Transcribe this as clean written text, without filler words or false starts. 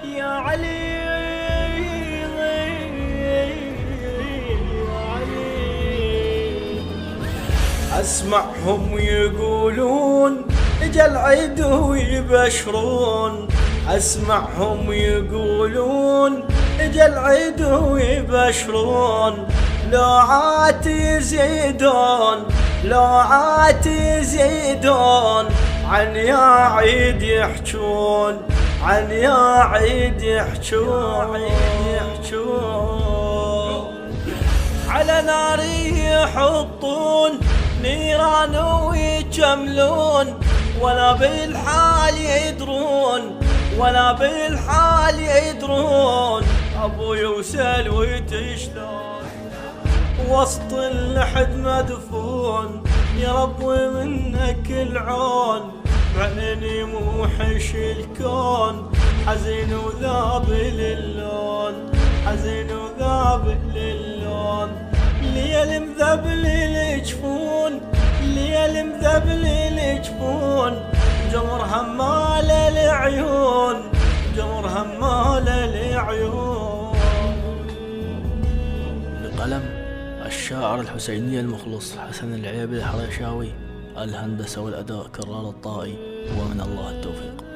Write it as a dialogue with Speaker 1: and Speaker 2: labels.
Speaker 1: يا علي يا علي. أسمعهم يقولون اجا العيد ويبشرون، أسمعهم يقولون اجا العيد ويبشرون، لو عاد يزيدون لو عاد يزيدون، عن يا عيد يحجون عن يا عيد يحجون على ناري يحطون نيران ويجملون، ولا بالحال يدرون ولا بالحال يدرون، ابوي وسلويتي شلون وسط اللحد مدفون. يا رب منك العون، عيني موحش الكون، حزين وذابل اللون حزين وذابل اللون، ليل مذبل الجفون ليل مذبل الجفون، جمر همال العيون جمر همال العيون.
Speaker 2: بقلم الشاعر الحسيني المخلص حسن العيبي الحريشاوي، الهندسة والأداء كرار الطائي، ومن الله التوفيق.